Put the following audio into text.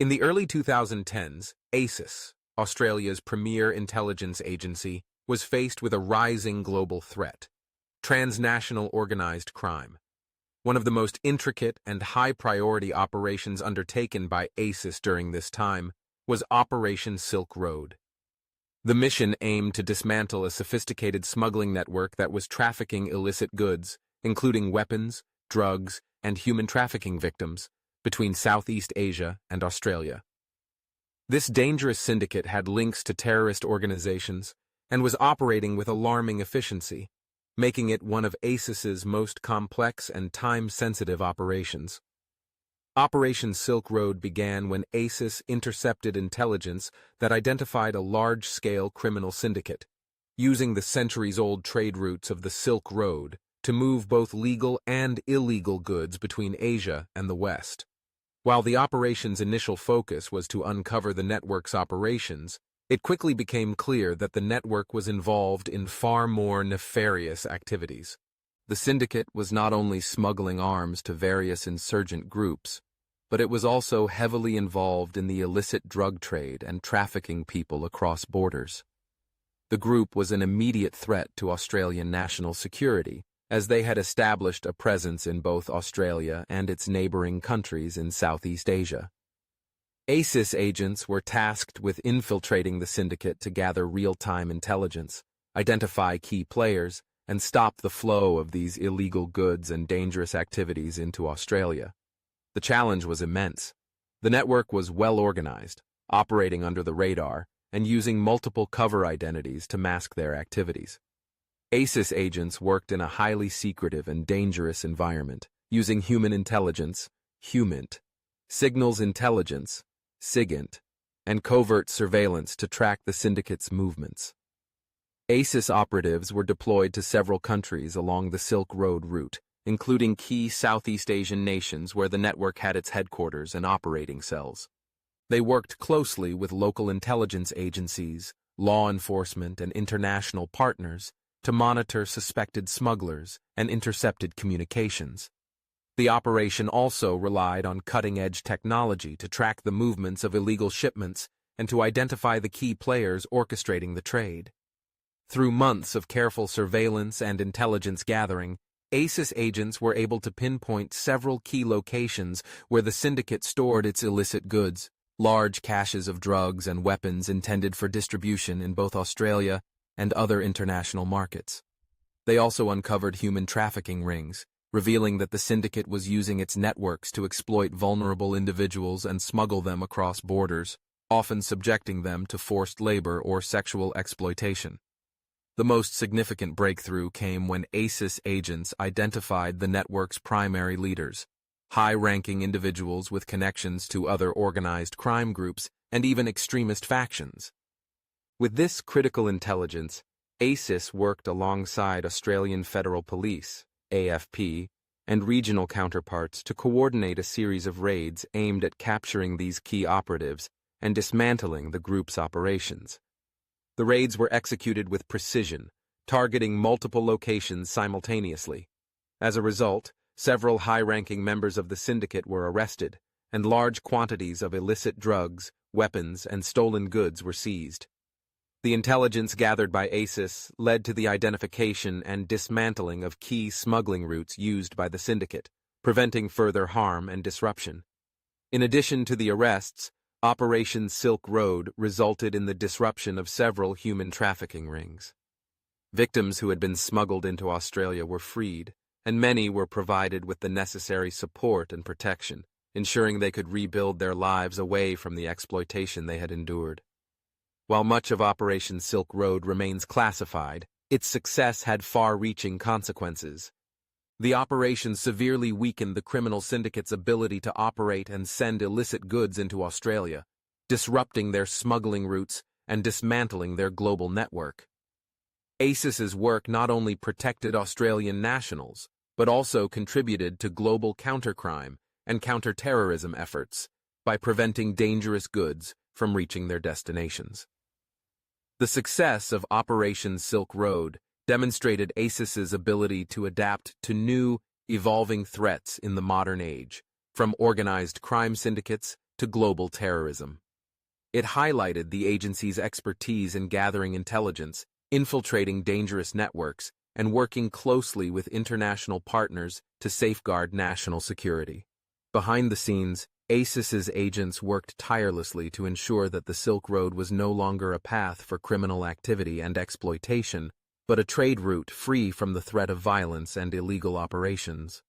In the early 2010s, ASIS, Australia's premier intelligence agency, was faced with a rising global threat: transnational organized crime. One of the most intricate and high-priority operations undertaken by ASIS during this time was Operation Silk Road. The mission aimed to dismantle a sophisticated smuggling network that was trafficking illicit goods, including weapons, drugs, and human trafficking victims, between Southeast Asia and Australia. This dangerous syndicate had links to terrorist organizations and was operating with alarming efficiency, making it one of ASIS's most complex and time-sensitive operations. Operation Silk Road began when ASIS intercepted intelligence that identified a large-scale criminal syndicate, using the centuries-old trade routes of the Silk Road to move both legal and illegal goods between Asia and the West. While the operation's initial focus was to uncover the network's operations, it quickly became clear that the network was involved in far more nefarious activities. The syndicate was not only smuggling arms to various insurgent groups, but it was also heavily involved in the illicit drug trade and trafficking people across borders. The group was an immediate threat to Australian national security, as they had established a presence in both Australia and its neighboring countries in Southeast Asia. ASIS agents were tasked with infiltrating the syndicate to gather real-time intelligence, identify key players, and stop the flow of these illegal goods and dangerous activities into Australia. The challenge was immense. The network was well organized, operating under the radar, and using multiple cover identities to mask their activities. ASIS agents worked in a highly secretive and dangerous environment, using human intelligence, HUMINT, signals intelligence, SIGINT, and covert surveillance to track the syndicate's movements. ASIS operatives were deployed to several countries along the Silk Road route, including key Southeast Asian nations where the network had its headquarters and operating cells. They worked closely with local intelligence agencies, law enforcement, and international partners to monitor suspected smugglers and intercepted communications. The operation also relied on cutting-edge technology to track the movements of illegal shipments and to identify the key players orchestrating the trade. Through months of careful surveillance and intelligence gathering, ASIS agents were able to pinpoint several key locations where the syndicate stored its illicit goods, large caches of drugs and weapons intended for distribution in both Australia and other international markets. They also uncovered human trafficking rings, revealing that the syndicate was using its networks to exploit vulnerable individuals and smuggle them across borders, often subjecting them to forced labor or sexual exploitation. The most significant breakthrough came when ASIS agents identified the network's primary leaders, high-ranking individuals with connections to other organized crime groups and even extremist factions. With this critical intelligence, ASIS worked alongside Australian Federal Police, AFP, and regional counterparts to coordinate a series of raids aimed at capturing these key operatives and dismantling the group's operations. The raids were executed with precision, targeting multiple locations simultaneously. As a result, several high-ranking members of the syndicate were arrested, and large quantities of illicit drugs, weapons, and stolen goods were seized. The intelligence gathered by ASIS led to the identification and dismantling of key smuggling routes used by the syndicate, preventing further harm and disruption. In addition to the arrests, Operation Silk Road resulted in the disruption of several human trafficking rings. Victims who had been smuggled into Australia were freed, and many were provided with the necessary support and protection, ensuring they could rebuild their lives away from the exploitation they had endured. While much of Operation Silk Road remains classified, its success had far-reaching consequences. The operation severely weakened the criminal syndicate's ability to operate and send illicit goods into Australia, disrupting their smuggling routes and dismantling their global network. ASIS's work not only protected Australian nationals, but also contributed to global countercrime and counterterrorism efforts by preventing dangerous goods from reaching their destinations. The success of Operation Silk Road demonstrated ASIS's ability to adapt to new, evolving threats in the modern age, from organized crime syndicates to global terrorism. It highlighted the agency's expertise in gathering intelligence, infiltrating dangerous networks, and working closely with international partners to safeguard national security. Behind the scenes, ASIS's agents worked tirelessly to ensure that the Silk Road was no longer a path for criminal activity and exploitation, but a trade route free from the threat of violence and illegal operations.